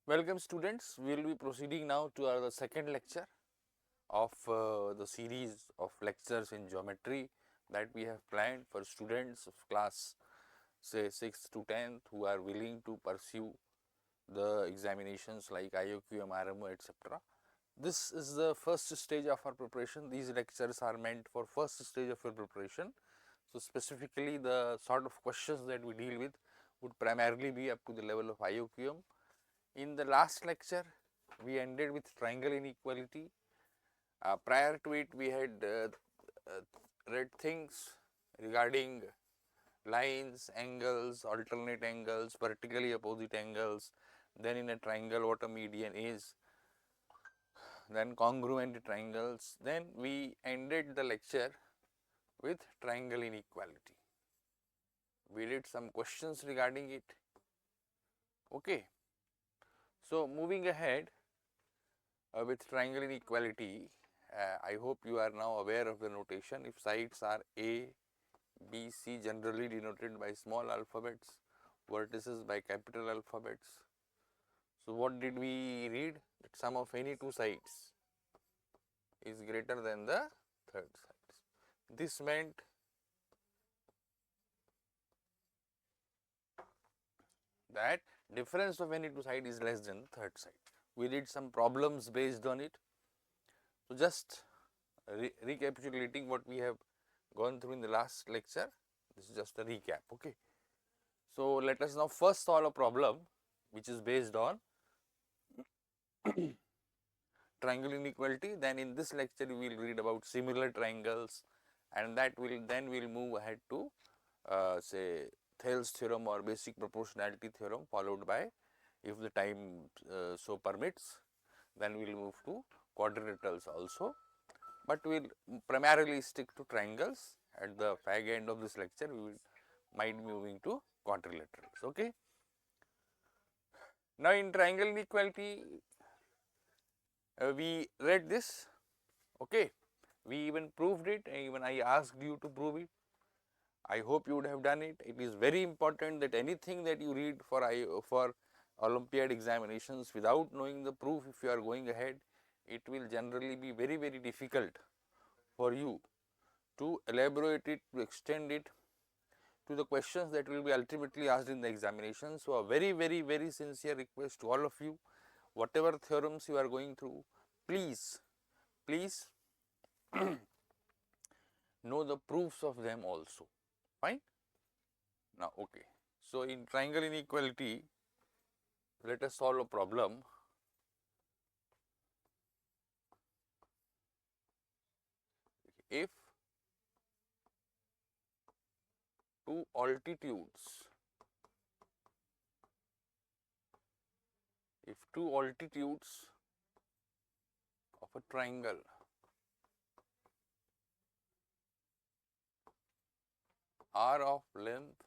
Welcome students, we will be proceeding now to the second lecture of the series of lectures in geometry that we have planned for students of class say 6th to 10th who are willing to pursue the examinations like IOQM, RMO, etc. This is the first stage of our preparation. These lectures are meant for first stage of your preparation. So, specifically the sort of questions that we deal with would primarily be up to the level of IOQM. In the last lecture, we ended with triangle inequality. Prior to it, we had read things regarding lines, angles, alternate angles, vertically opposite angles, then in a triangle what a median is, then congruent triangles, then we ended the lecture with triangle inequality. We did some questions regarding it. Okay. So, moving ahead with triangle inequality, I hope you are now aware of the notation. If sides are A, B, C generally denoted by small alphabets, vertices by capital alphabets. So, what did we read? That sum of any two sides is greater than the third sides. This meant that difference of any two side is less than the third side. We did some problems based on it. So, just recapitulating what we have gone through in the last lecture, this is just a recap. Okay. So, let us now first solve a problem which is based on triangle inequality. Then in this lecture we will read about similar triangles, and that will then we will move ahead to say Thales theorem or basic proportionality theorem, followed by, if the time so permits, then we will move to quadrilaterals also, but we will primarily stick to triangles. At the fag end of this lecture we will might be moving to quadrilaterals. Okay. Now, in triangle inequality we read this, okay. We even proved it, and even I asked you to prove it. I hope you would have done it. It is very important that anything that you read for Olympiad examinations without knowing the proof, if you are going ahead, it will generally be very, very difficult for you to elaborate it, to extend it to the questions that will be ultimately asked in the examination. So, a very, very, very sincere request to all of you, whatever theorems you are going through, please know the proofs of them also. Fine. Now, okay. So, in triangle inequality, let us solve a problem. If two altitudes, of a triangle are of length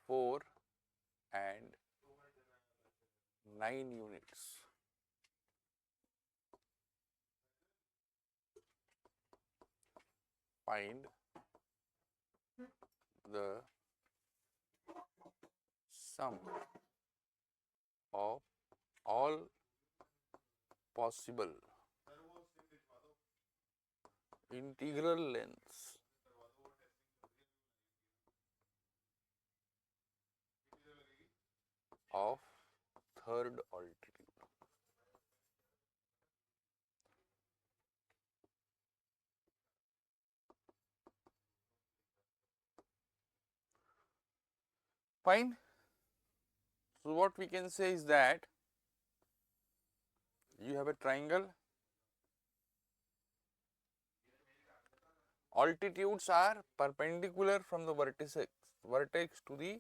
4 and 9 units, find the sum of all possible integral lengths of third altitude. Fine. So, what we can say is that you have a triangle, altitudes are perpendicular from the vertex to the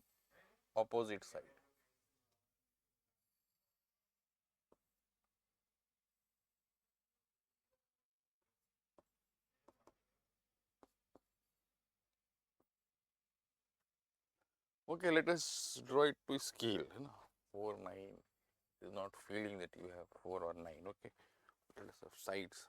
opposite side. Okay, let us draw it to scale. 4, 9 is not feeling that you have 4 or 9. Okay, let us have sides.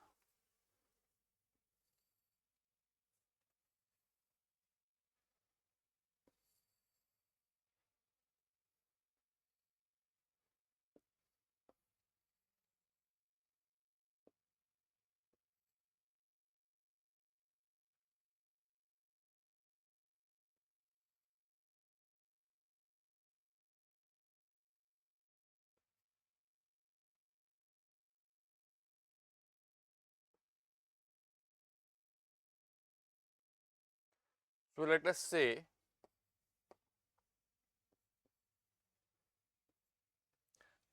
So let us say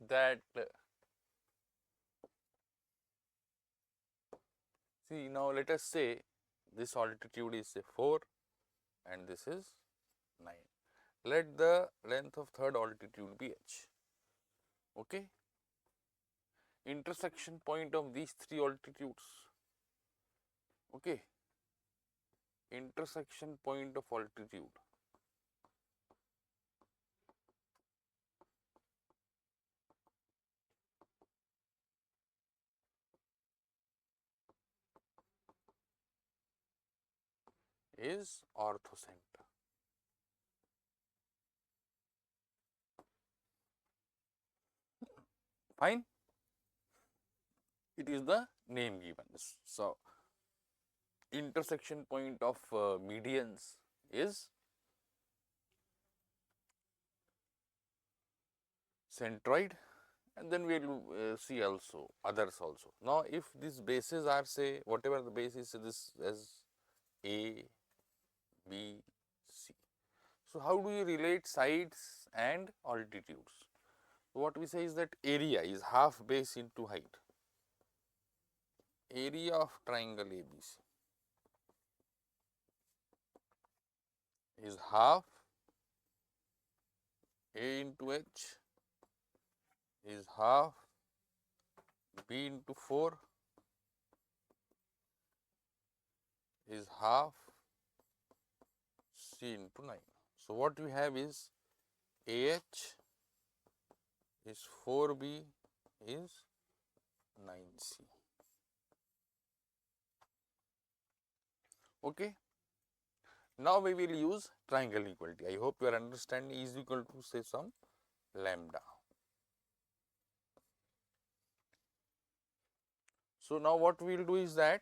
that, see, now let us say this altitude is say 4 and this is 9. Let the length of third altitude be h. Okay. Intersection point of these three altitudes. Okay. Intersection point of altitude is orthocenter. Fine. It is the name given. So, intersection point of medians is centroid, and then we will see also others also. Now, if these bases are say whatever the base is this as A, B, C. So, how do you relate sides and altitudes? So, what we say is that area is half base into height. Area of triangle ABC is half A into H is half B into 4 is half C into 9. So, what we have is AH is 4B is 9C. Okay. Now, we will use triangle equality. I hope your understanding is equal to say some lambda. So, now what we will do is that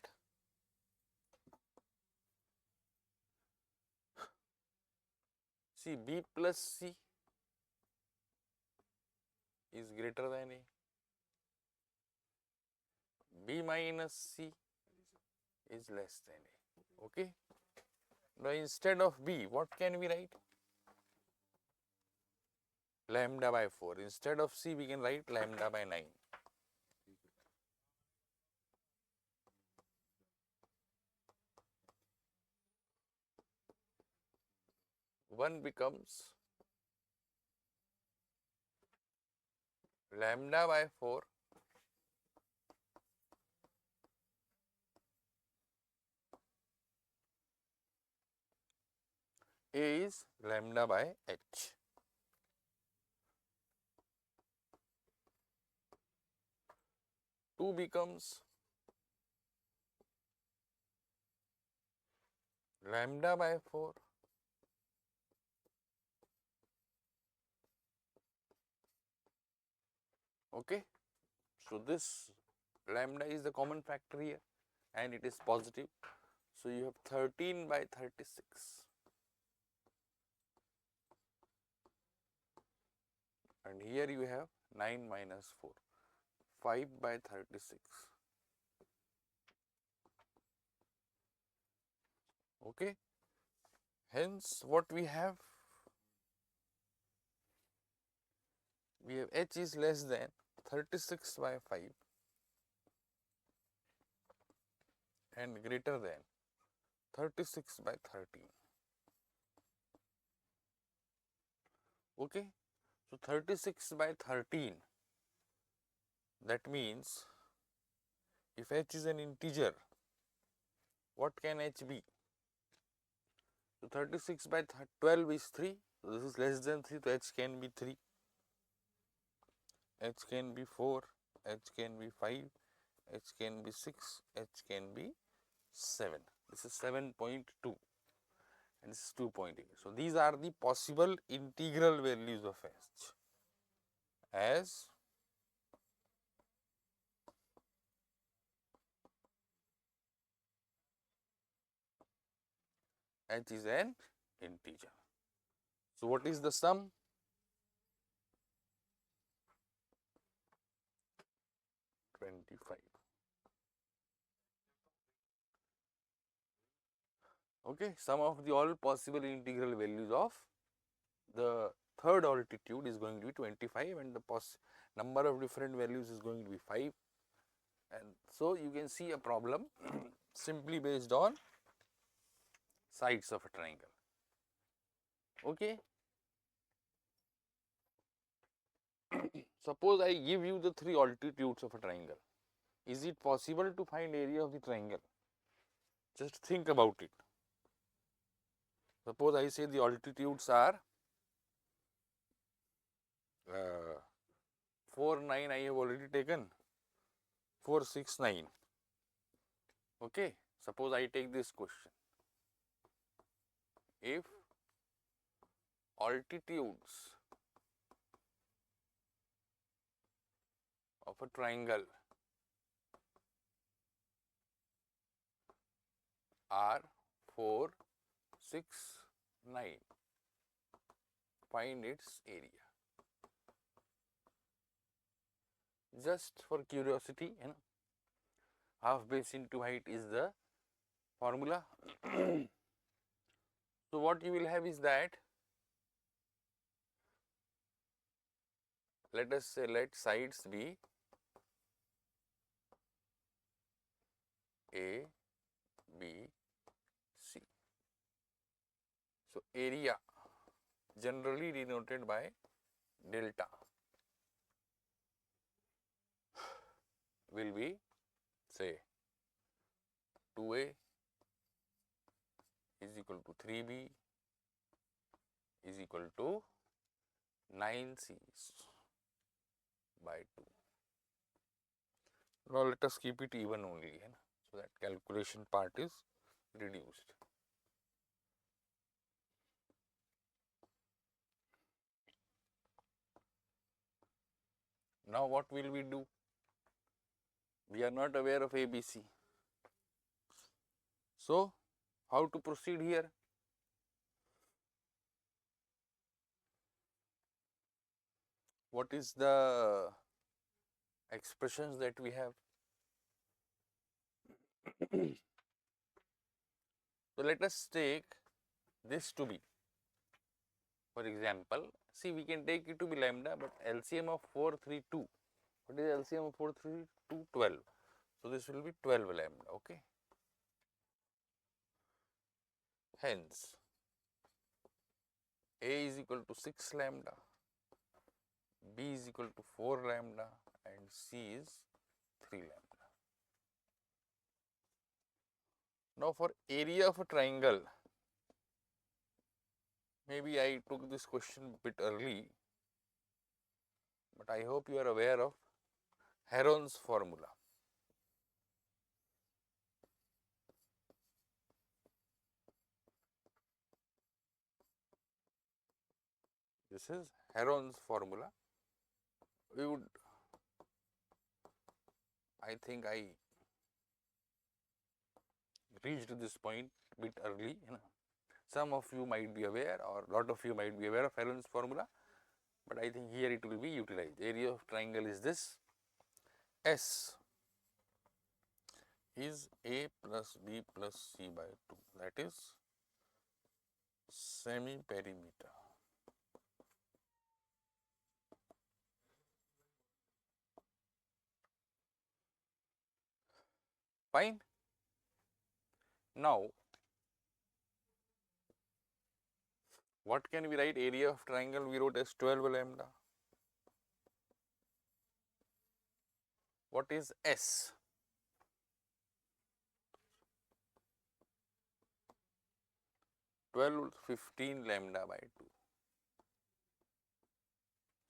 see B plus C is greater than A, B minus C is less than A. Okay. Now, instead of B, what can we write? Lambda by 4. Instead of C, we can write lambda by 9. One becomes lambda by 4 A is lambda by H. Two becomes lambda by 4 okay. So, this lambda is the common factor here and it is positive. So, you have 13 by 36 and here you have 9 minus 4, 5 by 36. Okay. Hence, what we have? We have H is less than 36 by 5 and greater than 36 by 13. Okay. So, 36 by 13, that means if H is an integer, what can H be? So, 36 by 12 is 3, so this is less than 3, so H can be 3, H can be 4, H can be 5, H can be 6, H can be 7. This is 7.2 and this is 2.8. So, these are the possible integral values of H as H is an integer. So, what is the sum? Okay, sum of the all possible integral values of the third altitude is going to be 25 and the number of different values is going to be 5, and so you can see a problem simply based on sides of a triangle. Okay. Suppose I give you the 3 altitudes of a triangle. Is it possible to find area of the triangle? Just think about it. Suppose I say the altitudes are 4, 9 I have already taken, 4, 6, 9. Okay. Suppose I take this question. If altitudes of a triangle are 4, 6, 9, find its area. Just for curiosity, half base into height is the formula. So what you will have is that, let us say, let sides be A, B, C. So area generally denoted by delta will be, say, 2A is equal to 3B is equal to 9C by 2. Now let us keep it even only, so that calculation part is reduced. Now what will we do? We are not aware of ABC. So how to proceed here? What is the expressions that we have? So let us take this to be, for example, see, we can take it to be lambda, but LCM of 4, 3, 2. What is LCM of 4, 3, 2? 12. So this will be 12 lambda, okay. Hence, A is equal to 6 lambda, B is equal to 4 lambda, and C is 3 lambda. Now for area of a triangle, maybe I took this question a bit early, but I hope you are aware of Heron's formula. This is Heron's formula. We would, I think I reached this point a bit early. Some of you might be aware, or lot of you might be aware of Heron's formula, but I think here it will be utilized. Area of triangle is this. S is A plus B plus C by 2, that is semi-perimeter. Fine. Now, what can we write? Area of triangle we wrote as 12 lambda. What is S? Twelve 15 lambda by 2.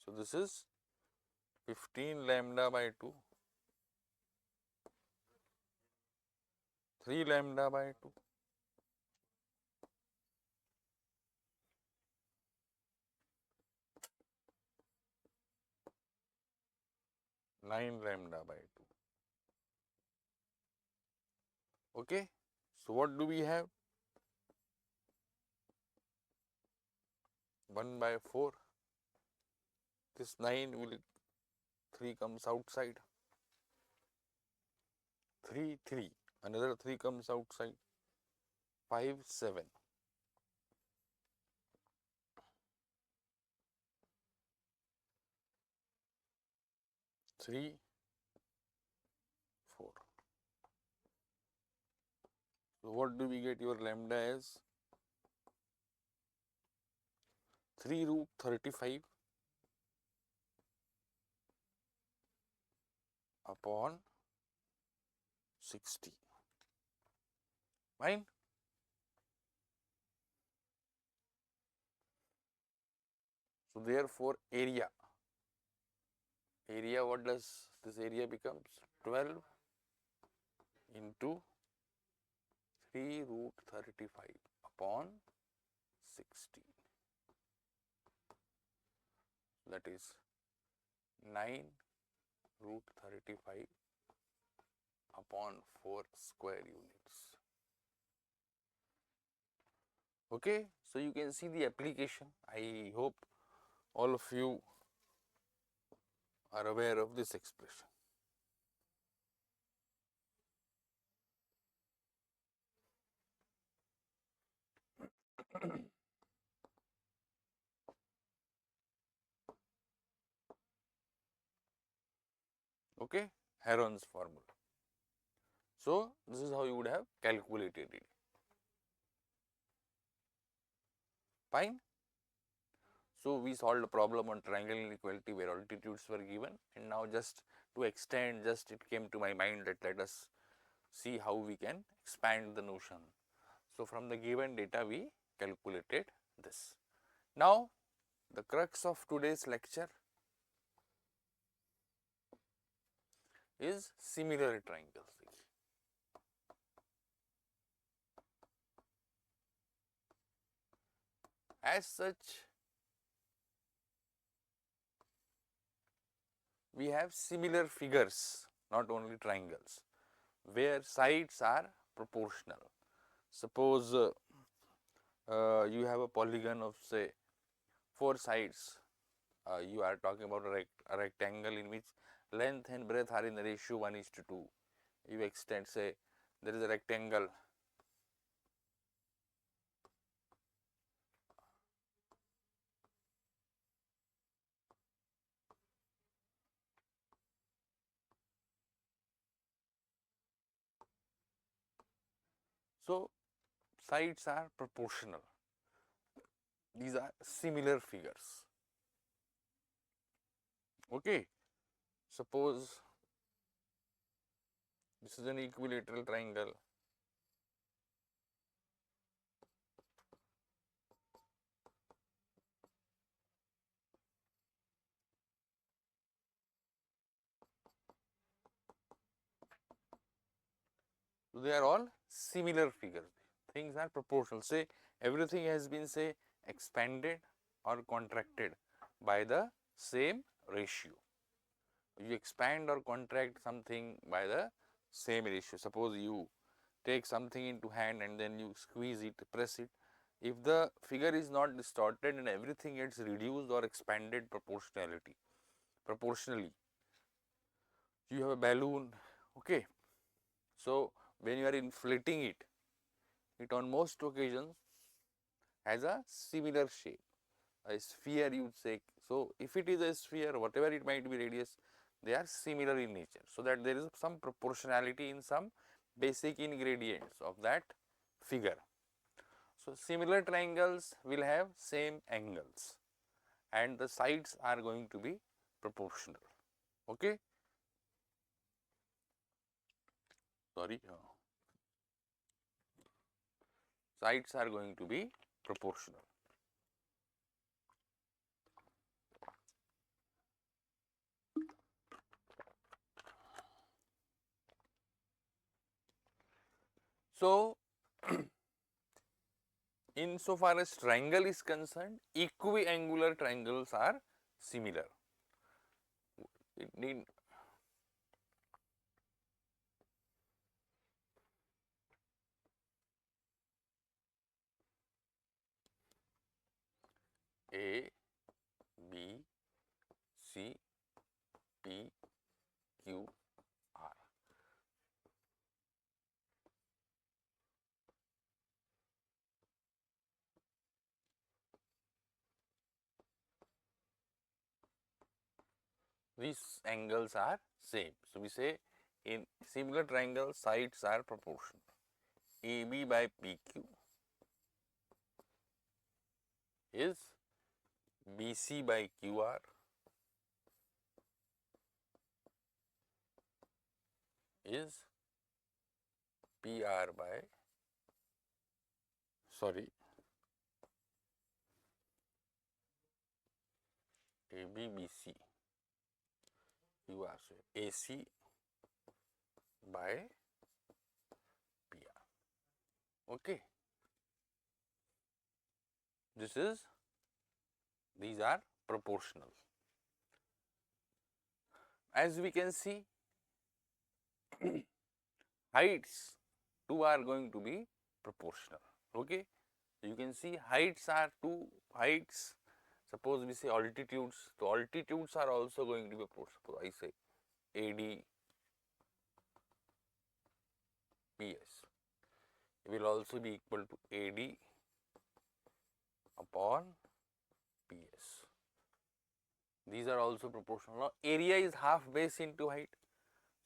So this is 15 lambda by 2, 3 lambda by 2, 9 lambda by 2. Okay. So what do we have? 1 by 4. This 9 will, 3 comes outside. 3, 3. Another 3 comes outside. 5, 7. 3, 4. So what do we get your lambda as? 3 root 35 upon 60. Fine. So therefore area, what does this area becomes? 12 into 3 root 35 upon 60, that is 9 root 35 upon 4 square units. Okay, so you can see the application. I hope all of you are aware of this expression. Okay, Heron's formula. So this is how you would have calculated it. Fine. So we solved a problem on triangle inequality where altitudes were given, and now just to extend, just it came to my mind that let us see how we can expand the notion. So from the given data we calculated this. Now the crux of today's lecture is similar triangles. As such, we have similar figures, not only triangles, where sides are proportional. Suppose you have a polygon of say 4 sides, you are talking about a rectangle in which length and breadth are in the ratio 1:2. You extend, say there is a rectangle so sides are proportional. These are similar figures. Okay, suppose this is an equilateral triangle. So they are all similar figures. Things are proportional. Say everything has been say expanded or contracted by the same ratio. You expand or contract something by the same ratio. Suppose you take something into hand and then you squeeze it, press it. If the figure is not distorted and everything gets reduced or expanded proportionally. You have a balloon, okay. So when you are inflating it, it on most occasions has a similar shape, a sphere you would say. So if it is a sphere, whatever it might be radius, they are similar in nature, so that there is some proportionality in some basic ingredients of that figure. So similar triangles will have same angles and the sides are going to be proportional. Okay. Sorry. Sides are going to be proportional. So insofar as triangle is concerned, equiangular triangles are similar. It need A, B, C, P, Q, R. these angles are same. So, we say in similar triangle sides are proportional. AB by PQ is BC by QR is PR by AB BC QR, so AC by PR. Okay. These are proportional. As we can see, heights too are going to be proportional. Okay. You can see heights are two heights. Suppose we say altitudes, so altitudes are also going to be proportional. I say AD PS will also be equal to AD upon PS. These are also proportional. Now, area is half base into height.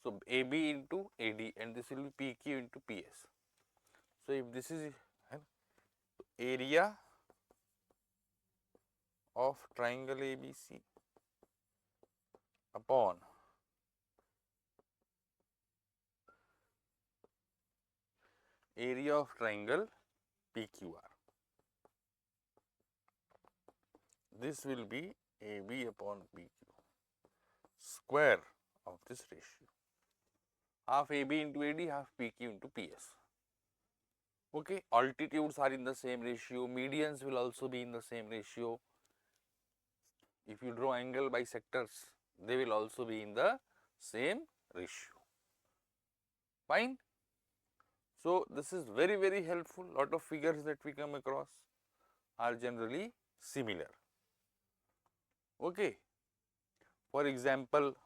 So, AB into AD and this will be PQ into PS. So, if this is area of triangle ABC upon area of triangle PQR. This will be AB upon PQ square of this ratio. Half AB into AD, half PQ into PS. Okay, altitudes are in the same ratio, medians will also be in the same ratio. If you draw angle bisectors, they will also be in the same ratio. Fine. So, this is very helpful. Lot of figures that we come across are generally similar. Okay. For example,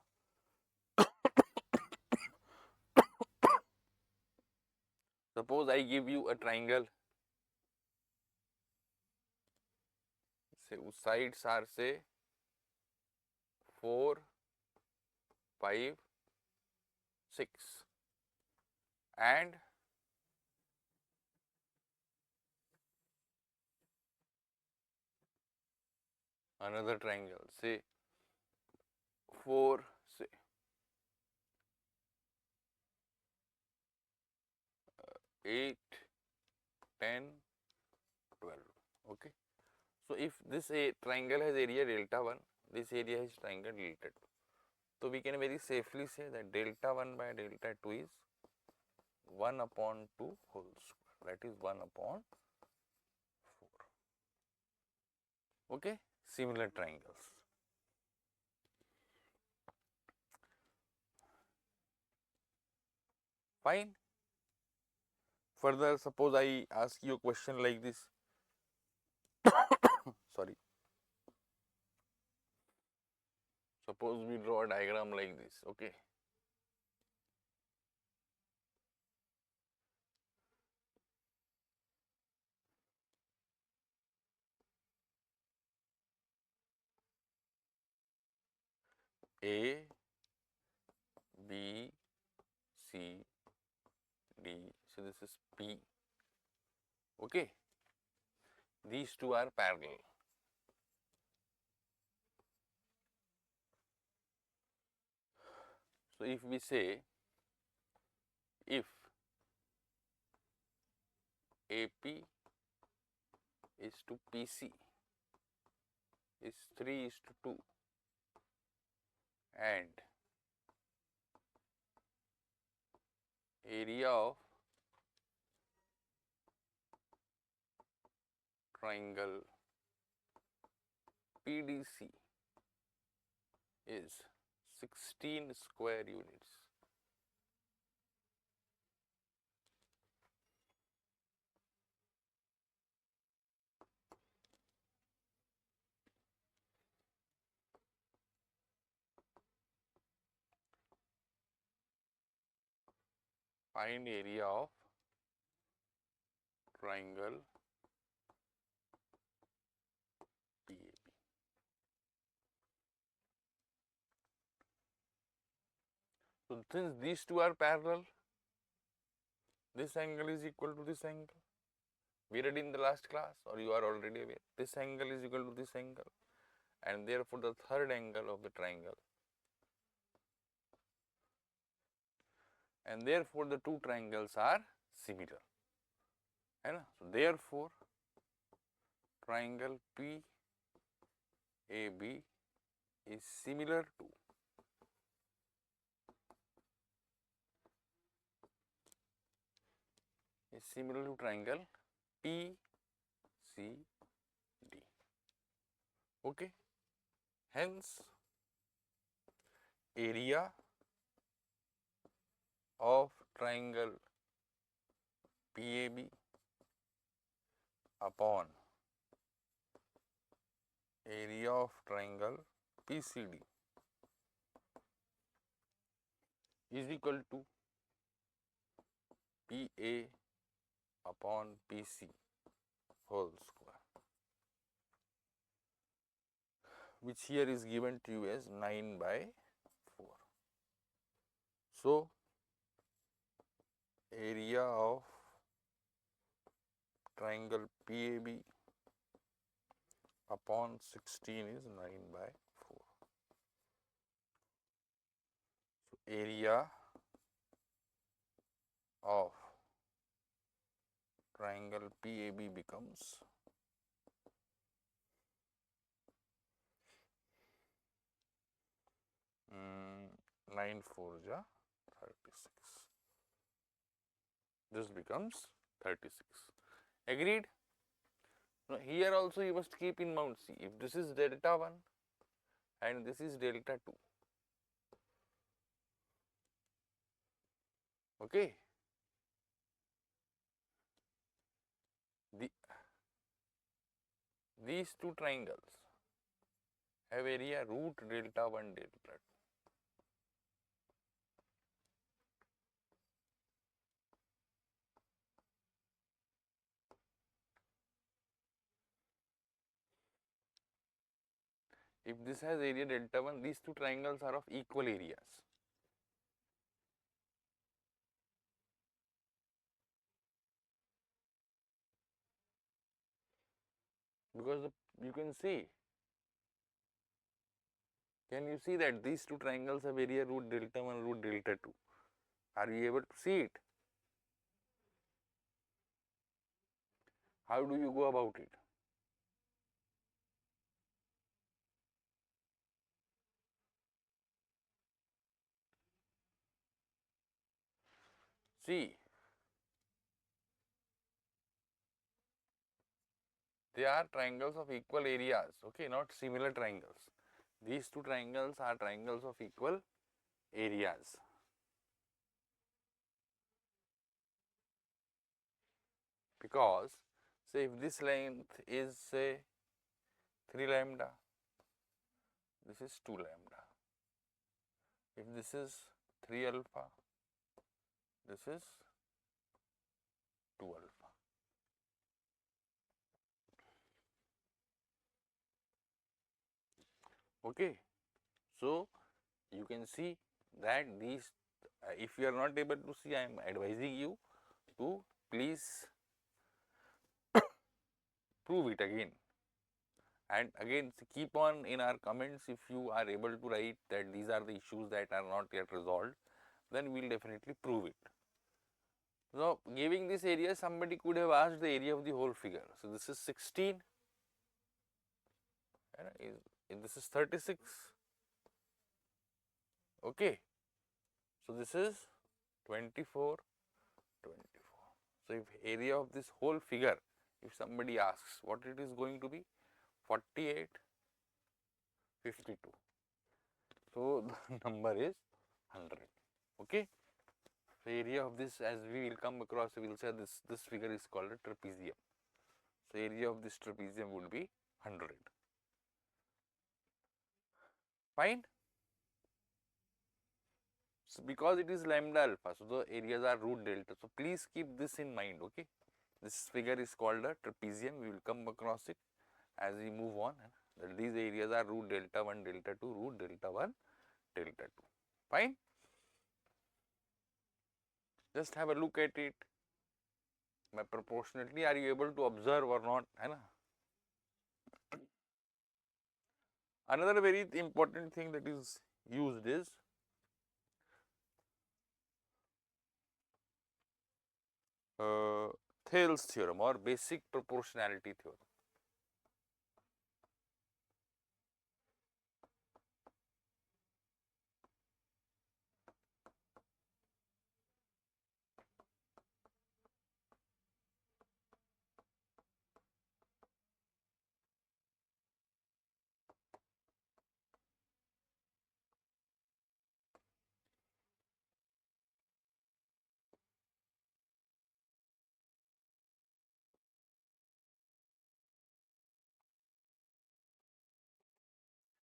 suppose I give you a triangle, say sides are say 4, 5, 6 and another triangle say 4, say 8, 10, 12. Okay. So, if this a triangle has area delta 1, this area has triangle delta 2. So, we can very safely say that delta 1 by delta 2 is 1 upon 2 whole square, that is 1 upon 4. Okay. Similar triangles. Fine. Further, suppose I ask you a question like this. Sorry. Suppose we draw a diagram like this. Okay. A, B, C, D. So, this is P. Okay. These two are parallel. So, if we say if AP is to PC is 3:2 and area of triangle PDC is 16 square units. Find area of triangle PAB. So since these two are parallel, this angle is equal to this angle. We read in the last class, or you are already aware, this angle is equal to this angle, and therefore the third angle of the triangle, and therefore the two triangles are similar. So therefore triangle PAB is similar to triangle PCD. Okay. Hence, area of triangle PAB upon area of triangle PCD is equal to PA upon PC whole square, which here is given to you as 9/4. So, area of triangle PAB upon 16 is 9/4. So, area of triangle PAB becomes 9 4 ja 36. This becomes 36. Agreed? Now, here also you must keep in mind, see, if this is delta 1 and this is delta 2, okay, these two triangles have area root delta 1 delta 2. If this has area delta 1, these two triangles are of equal areas. Because you can see, can you see that these two triangles have area root delta 1, root delta 2? Are you able to see it? How do you go about it? See, they are triangles of equal areas, okay, not similar triangles. These two triangles are triangles of equal areas. Because, say, if this length is, say, 3 lambda, this is 2 lambda. If this is 3 alpha, this is 2 alpha. Okay. So, you can see that these, if you are not able to see, I am advising you to please prove it again. And again, keep on in our comments if you are able to write that these are the issues that are not yet resolved, then we will definitely prove it. So, giving this area, somebody could have asked the area of the whole figure. So, this is 16, this is 36, okay. So, this is 24, 24. So, if area of this whole figure, if somebody asks what it is going to be, 48, 52. So, the number is 100, okay. So, area of this, as we will come across, we will say this figure is called a trapezium. So, area of this trapezium would be 100. Fine. So, because it is lambda alpha, so the areas are root delta. So, please keep this in mind, okay. This figure is called a trapezium, we will come across it as we move on. That these areas are root delta 1, delta 2, root delta 1, delta 2. Fine. Just have a look at it. By proportionality, are you able to observe or not? है ना? Another very important thing that is used is Thales theorem or basic proportionality theorem.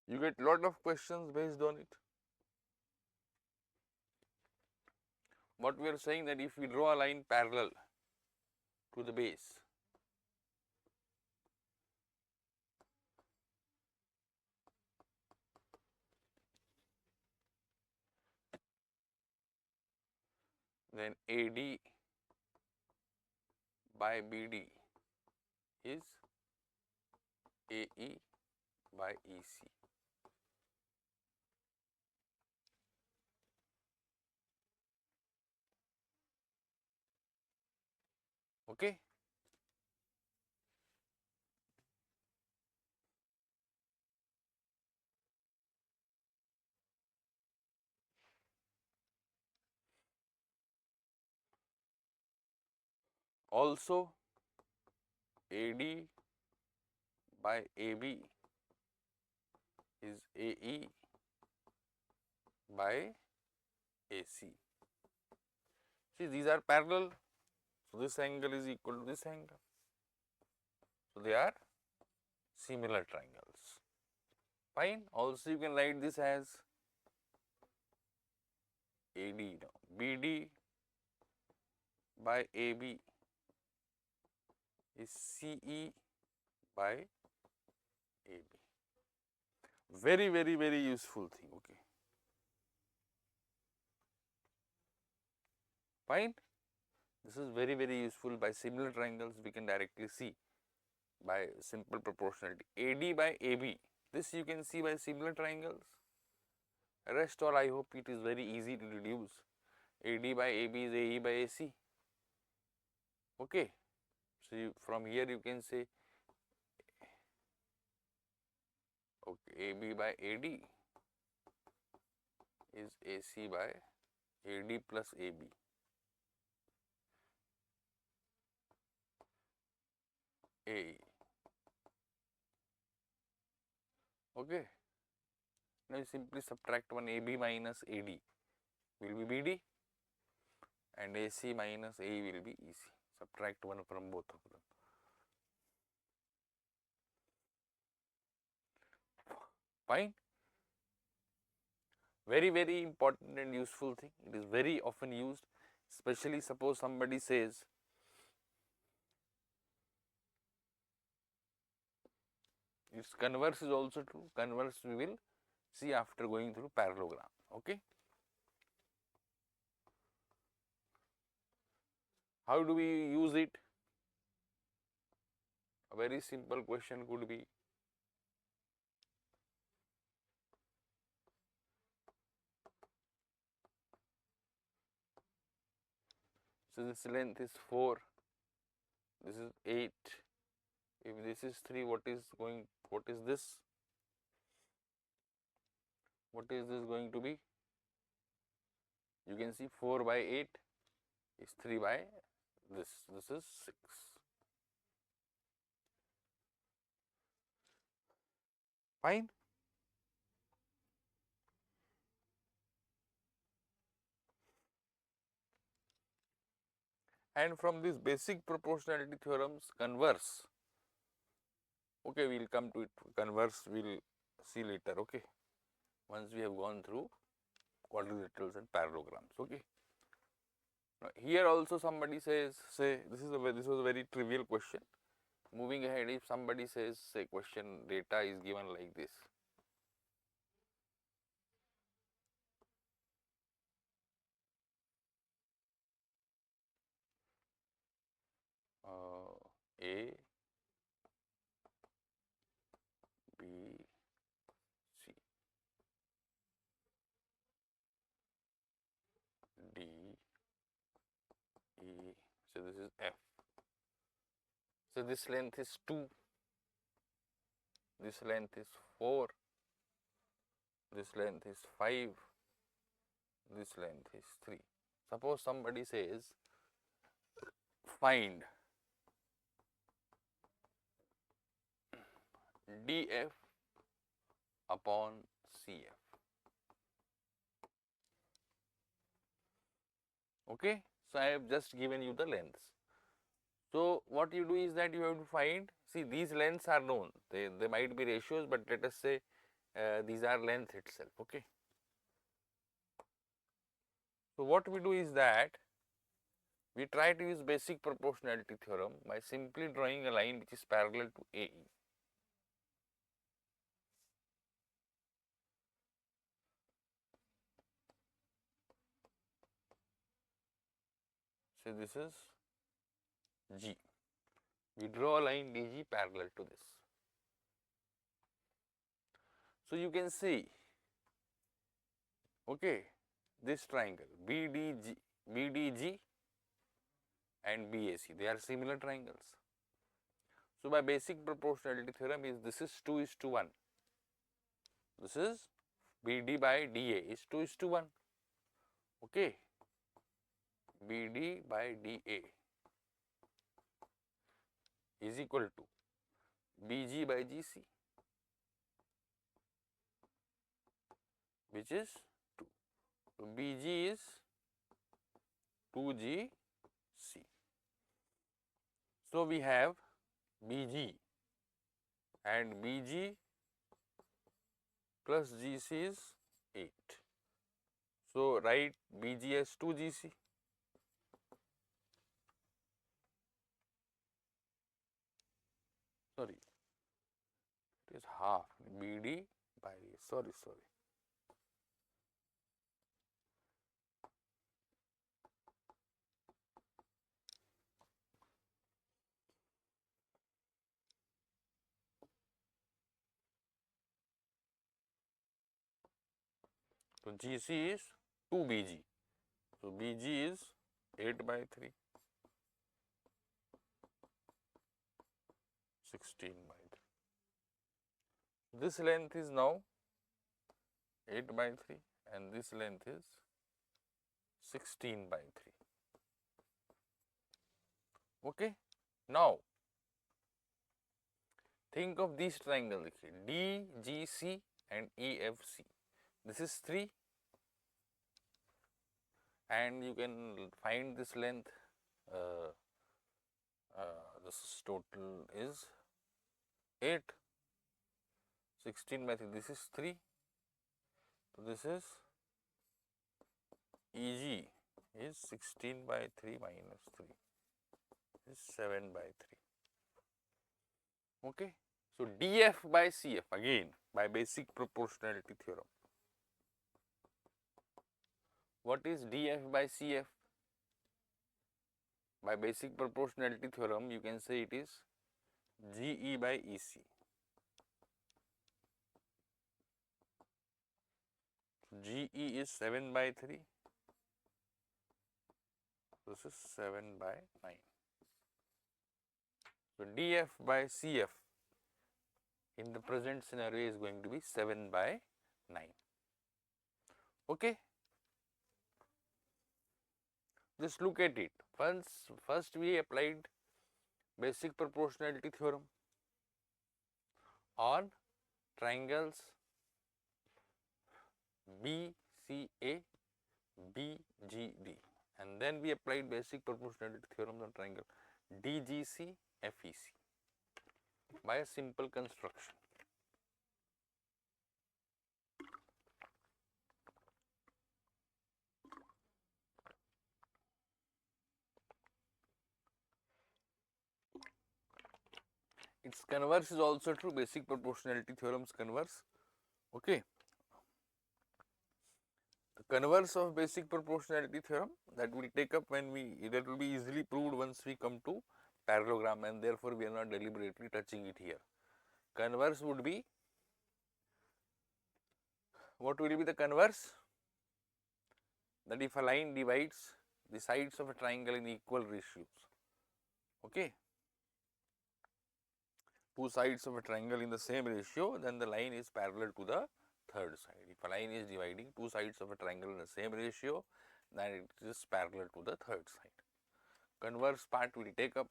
You get lot of questions based on it. What we are saying that if we draw a line parallel to the base, then AD by BD is AE by EC. Okay. Also AD by AB is AE by AC. See, these are parallel, so this angle is equal to this angle. So they are similar triangles. Fine. Also you can write this as AD now. BD by AB is CE by AB. Very, very, very useful thing. Okay. Fine. This is very, very useful. By similar triangles we can directly see by simple proportionality. AD by AB, this you can see by similar triangles. Rest all I hope it is very easy to deduce. AD by AB is AE by AC. Okay. So from here you can say okay, AB by AD is AC by AD plus AB. AE. Okay. Now you simply subtract one AB minus AD will be BD and AC minus AE will be EC. Subtract one from both of them. Fine. Very, very important and useful thing. It is very often used, especially suppose somebody says its converse is also true. Converse we will see after going through parallelogram. Okay. How do we use it? A very simple question could be, so this length is 4, this is 8, if this is 3, what is this? What is this going to be? You can see 4 by 8 is 3 by this is 6. Fine. And from this basic proportionality theorems, converse, okay, we will come to it, converse we will see later, okay, once we have gone through quadrilaterals and parallelograms, okay. Now, here also somebody says, say this was a very trivial question. Moving ahead, if somebody says, say question data is given like this, A, B, C, D, E. So this is F. So this length is 2, this length is 4, this length is 5, this length is 3. Suppose somebody says find df upon cf. Okay, so I have just given you the lengths. So what you do is that you have to find, see these lengths are known, they might be ratios, but let us say these are length itself. Okay. So what we do is that we try to use basic proportionality theorem by simply drawing a line which is parallel to AE. So this is G. We draw a line DG parallel to this. So you can see, okay, this triangle BDG and BAC, they are similar triangles. So by basic proportionality theorem is this is 2:1. This is BD by DA is 2:1. Okay, BD by DA is equal to BG by GC, which is 2. So BG is 2GC. So we have BG and BG plus GC is 8. So write BG as 2GC. Sorry, it is half BD by, sorry. So GC is 2BG. So BG is 8 by 3, 16 by 3. This length is now 8 by 3 and this length is 16 by 3. Okay. Now, think of these triangles, DGC and EFC. This is 3 and you can find this length, this total is 8, 16 by 3, this is 3. So this is EG is 16 by 3 minus 3 is 7 by 3. Okay. So DF by CF again by basic proportionality theorem. What is DF by CF? By basic proportionality theorem, you can say it is GE by EC. GE is 7 by 3. This is 7 by 9. So DF by CF in the present scenario is going to be 7 by 9. Okay. Just look at it. First we applied basic proportionality theorem on triangles BCA, BGD, and then we applied basic proportionality theorem on triangle DGC, FEC by a simple construction. Its converse is also true, basic proportionality theorems converse. Okay. The converse of basic proportionality theorem that will take up when that will be easily proved once we come to parallelogram, and therefore we are not deliberately touching it here. Converse would be, what will be the converse? That if a line divides the sides of a triangle in equal ratios, okay, two sides of a triangle in the same ratio, then the line is parallel to the third side. If a line is dividing two sides of a triangle in the same ratio, then it is parallel to the third side. Converse part we will take up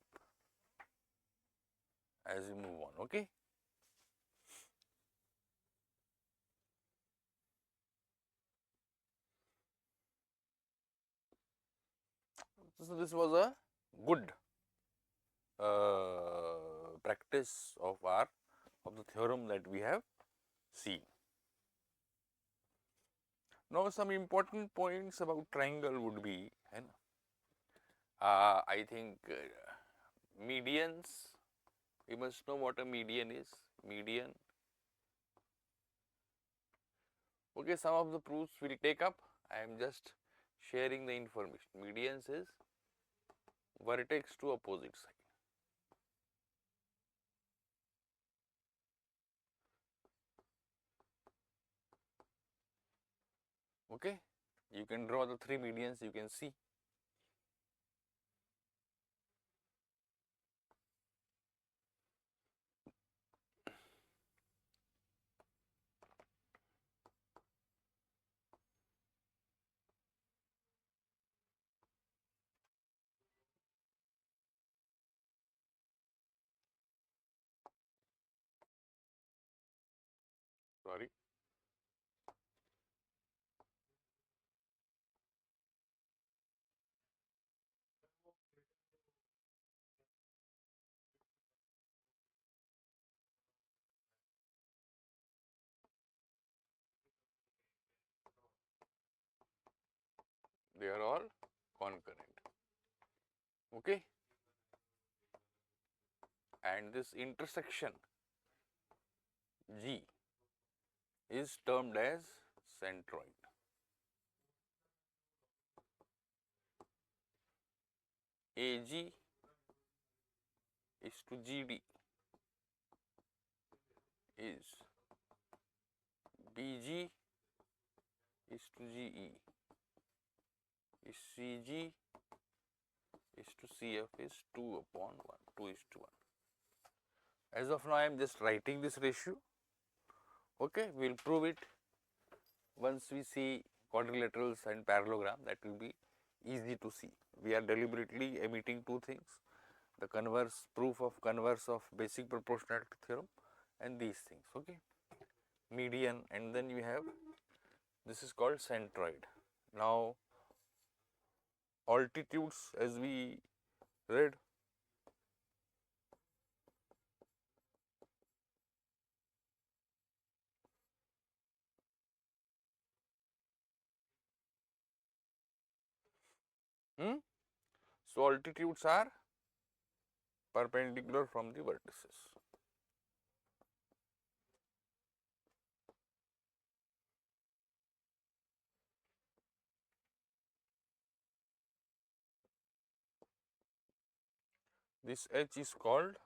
as we move on, okay. So, this was a good practice of the theorem that we have seen. Now, some important points about triangle would be, I think medians, we must know what a median is. Median, okay, some of the proofs we will take up. I am just sharing the information. Medians is vertex to opposite side. Okay, you can draw the three medians, you can see. Sorry. They are all concurrent, okay, and this intersection G is termed as centroid. AG is to GD is BG is to GE is CG is to CF is 2 upon 1, 2 is to 1. As of now, I am just writing this ratio, okay, we will prove it once we see quadrilaterals and parallelogram. That will be easy to see. We are deliberately omitting two things, the converse, proof of converse of basic proportionality theorem and these things, okay. Median, and then you have, this is called centroid. Now, altitudes, as we read, so altitudes are perpendicular from the vertices. This H is called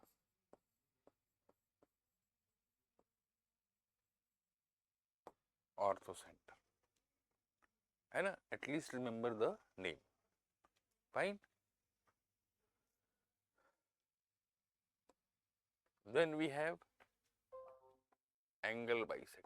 orthocenter, and at least remember the name, fine. Then we have angle bisectors.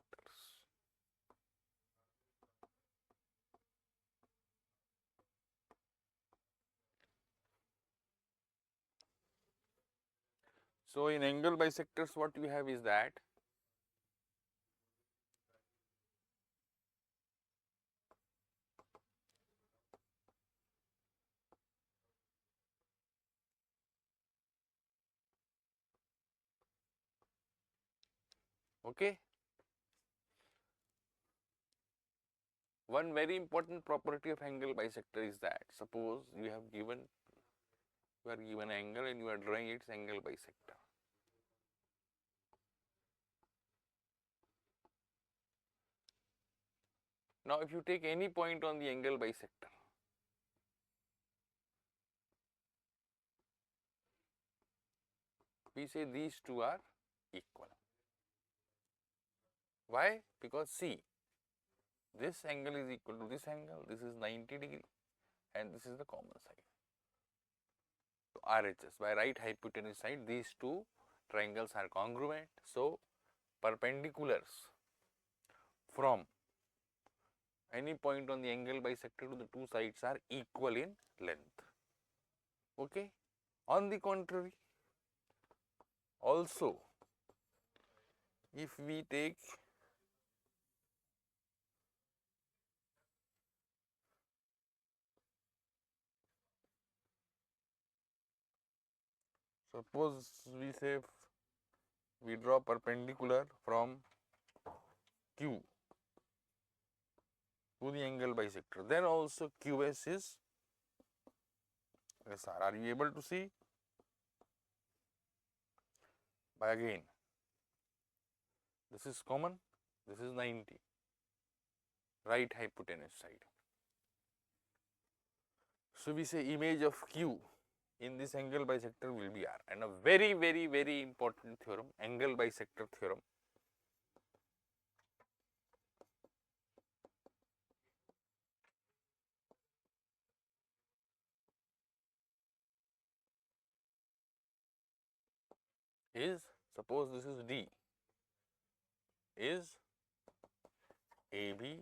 So, in angle bisectors, what we have is that okay, one very important property of angle bisector is that, suppose you are given angle and you are drawing its angle bisector. Now, if you take any point on the angle bisector, we say these two are equal. Why? Because see, this angle is equal to this angle, this is 90 degree and this is the common side. So, RHS by right hypotenuse side, these two triangles are congruent. So, perpendiculars from any point on the angle bisector to the two sides are equal in length. Okay. On the contrary, also if we take suppose we say we draw perpendicular from Q to the angle bisector, then also QS is SR. Are you able to see? By again, this is common, this is 90, right hypotenuse side. So, we say image of Q in this angle bisector will be R, and a very important theorem, angle bisector theorem. Is, suppose this is D, is AB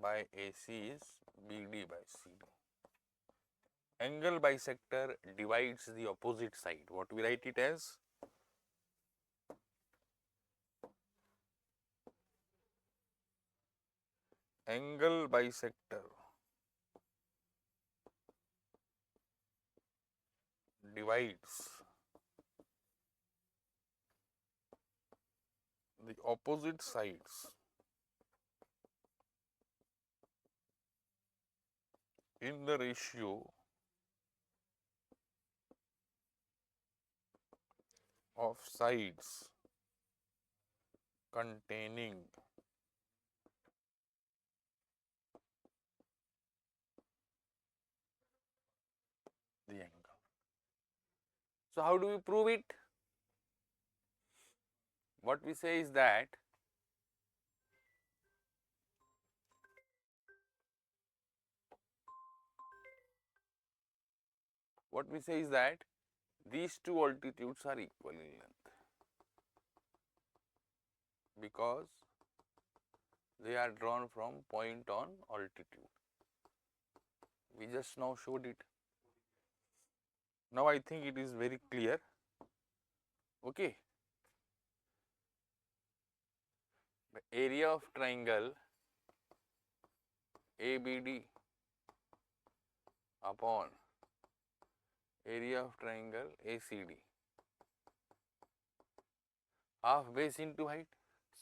by AC is BD by CD. Angle bisector divides the opposite side. What we write it as? Angle bisector divides the opposite sides in the ratio of sides containing the angle. So, how do we prove it? What we say is that these two altitudes are equal in length because they are drawn from point on altitude. We just now showed it. Now, I think it is very clear. Okay. The area of triangle ABD upon area of triangle ACD, half base into height.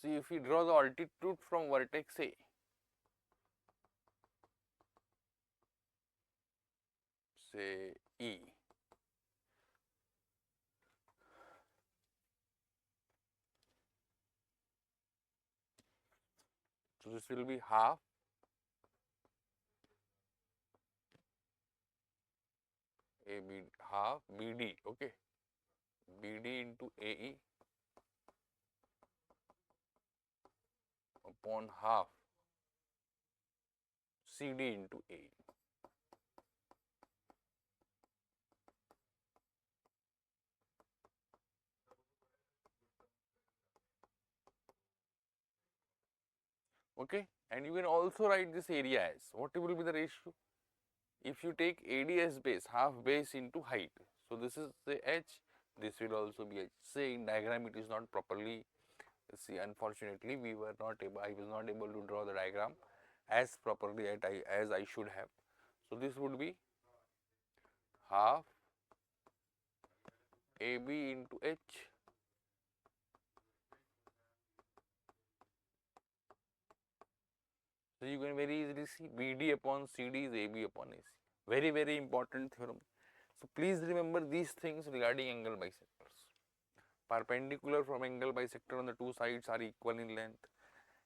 See, if we draw the altitude from vertex A, say E, so this will be half AB, half BD, okay, BD into AE upon half CD into AE. Okay, and you can also write this area as what will be the ratio? If you take AD as base, half base into height. So, this is say H, this will also be H. Say in diagram it is not properly, see, unfortunately we were not able, I was not able to draw the diagram as properly as I should have. So, this would be half AB into H so you can very easily see BD upon CD is AB upon AC. Very important theorem. So, please remember these things regarding angle bisectors. Perpendicular from angle bisector on the two sides are equal in length.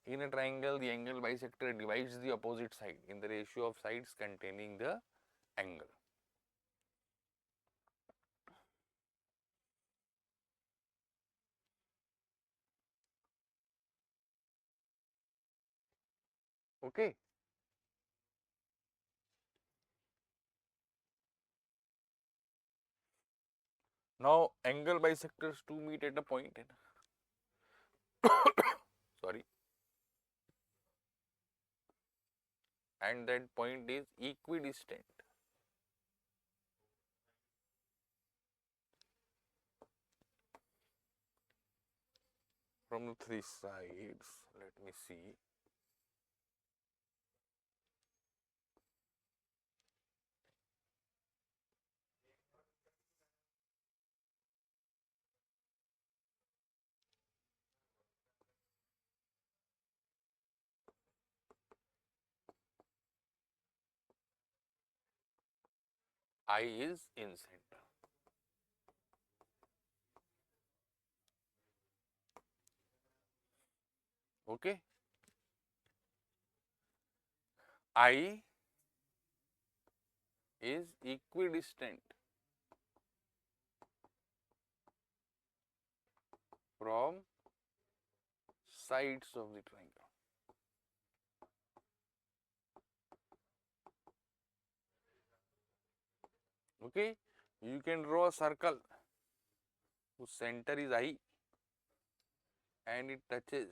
In a triangle, the angle bisector divides the opposite side in the ratio of sides containing the angle. Okay. Now angle bisectors to meet at a point, sorry, and that point is equidistant from the three sides. Let me see. I is in center. Okay. I is equidistant from sides of the triangle. Okay. You can draw a circle whose center is I and it touches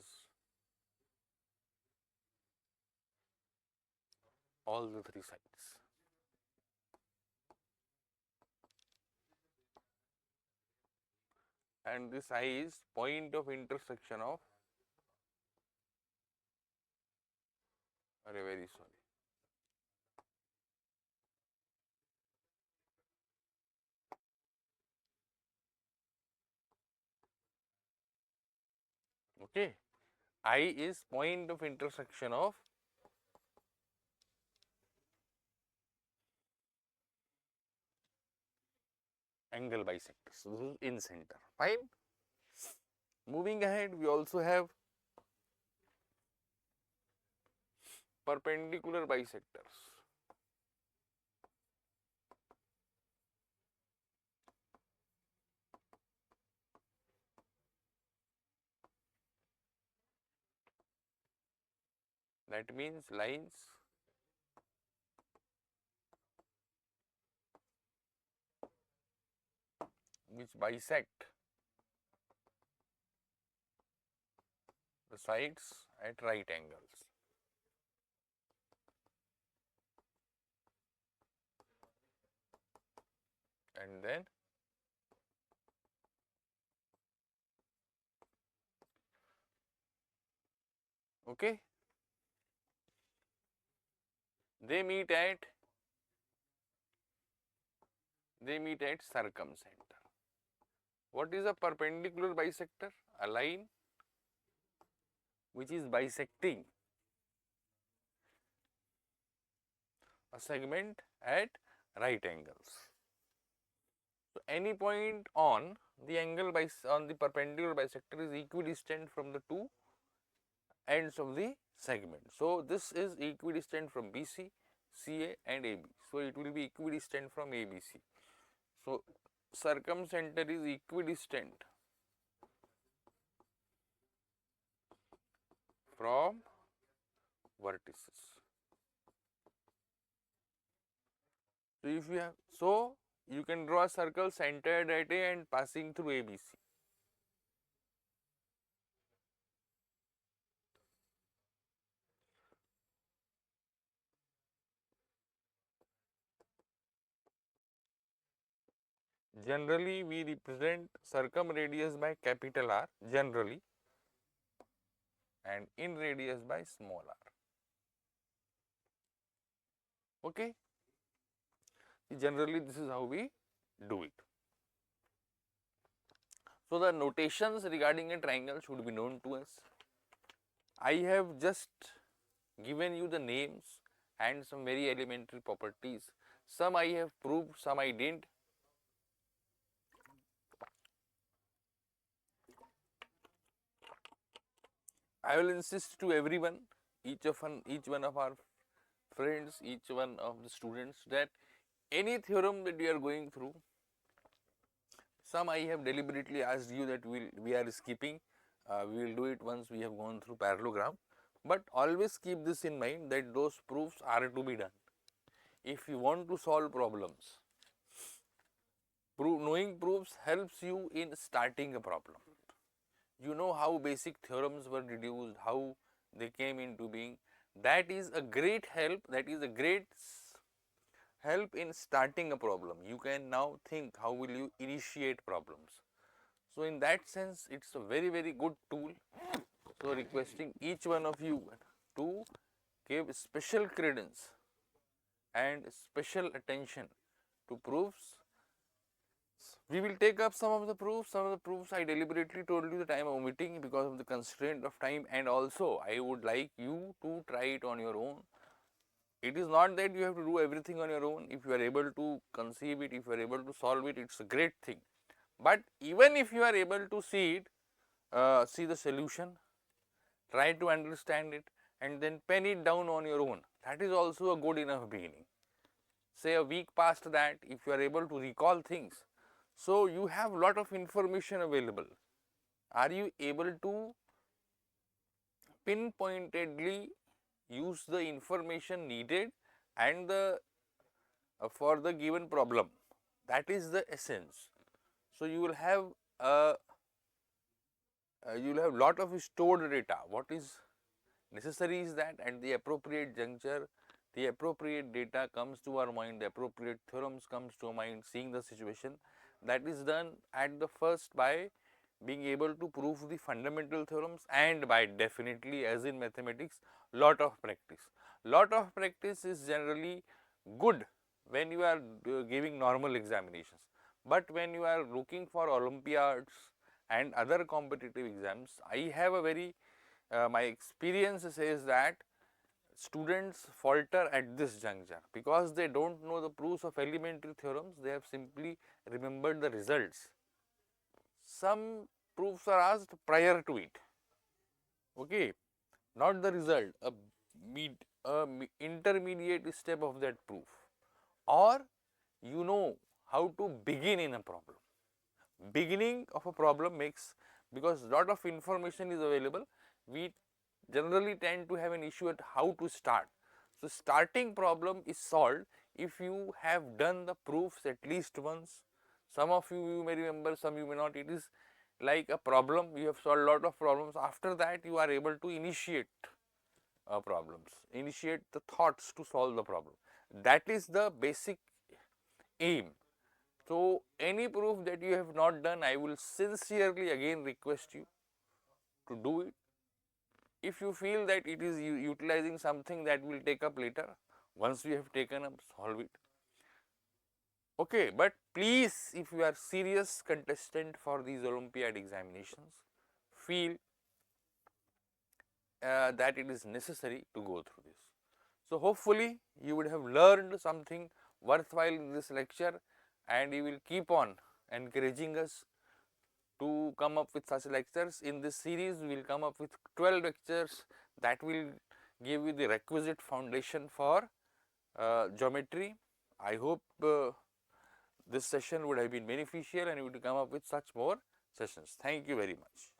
all the three sides. And this I is point of intersection of, very sorry. Okay. I is point of intersection of angle bisectors. So, this is in center. Fine. Moving ahead, we also have perpendicular bisectors. That means lines which bisect the sides at right angles. And then okay, they meet at circumcenter. What is a perpendicular bisector? A line which is bisecting a segment at right angles. So, any point on the angle on the perpendicular bisector is equidistant from the two ends of the segment. So, this is equidistant from BC, CA and AB. So, it will be equidistant from ABC. So, circumcenter is equidistant from vertices. So, if you have, so you can draw a circle centered at A and passing through ABC. Generally, we represent circumradius by capital R generally and in radius by small r. Okay. Generally, this is how we do it. So, the notations regarding a triangle should be known to us. I have just given you the names and some very elementary properties. Some I have proved, some I didn't. I will insist to everyone, each one of our friends, each one of the students, that any theorem that we are going through, some I have deliberately asked you that we are skipping. We will do it once we have gone through parallelogram. But always keep this in mind that those proofs are to be done. If you want to solve problems, knowing proofs helps you in starting a problem. You know how basic theorems were deduced, how they came into being. That is a great help, that is a great help in starting a problem. You can now think how will you initiate problems. So, in that sense it is a very good tool. So, requesting each one of you to give special credence and special attention to proofs. We will take up some of the proofs. I deliberately told you that I am omitting because of the constraint of time, and also I would like you to try it on your own. It is not that you have to do everything on your own. If you are able to conceive it, if you are able to solve it, it is a great thing. But even if you are able to see it, see the solution, try to understand it and then pen it down on your own, that is also a good enough beginning. Say a week past that, if you are able to recall things, so you have lot of information available. Are you able to pinpointedly use the information needed and the for the given problem? That is the essence. So you will have lot of stored data. What is necessary is that at the appropriate juncture, the appropriate data comes to our mind, the appropriate theorems comes to our mind, seeing the situation. That is done at the first by being able to prove the fundamental theorems, and by definitely, as in mathematics, lot of practice. Lot of practice is generally good when you are giving normal examinations, but when you are looking for Olympiads and other competitive exams, I have a very my experience says that students falter at this juncture because they do not know the proofs of elementary theorems, they have simply remembered the results. Some proofs are asked prior to it, okay, not the result, intermediate step of that proof, or you know how to begin in a problem. Beginning of a problem makes, because lot of information is available, we generally tend to have an issue at how to start. So, starting problem is solved if you have done the proofs at least once. Some of you may remember, some you may not. It is like a problem, you have solved lot of problems. After that you are able to initiate problems, initiate the thoughts to solve the problem. That is the basic aim. So, any proof that you have not done, I will sincerely again request you to do it. If you feel that it is utilizing something, that will take up later, once we have taken up, solve it. Okay, but please, if you are serious contestant for these Olympiad examinations, feel that it is necessary to go through this. So, hopefully you would have learned something worthwhile in this lecture, and you will keep on encouraging us to come up with such lectures. In this series, we will come up with 12 lectures that will give you the requisite foundation for geometry. I hope this session would have been beneficial and you would come up with such more sessions. Thank you very much.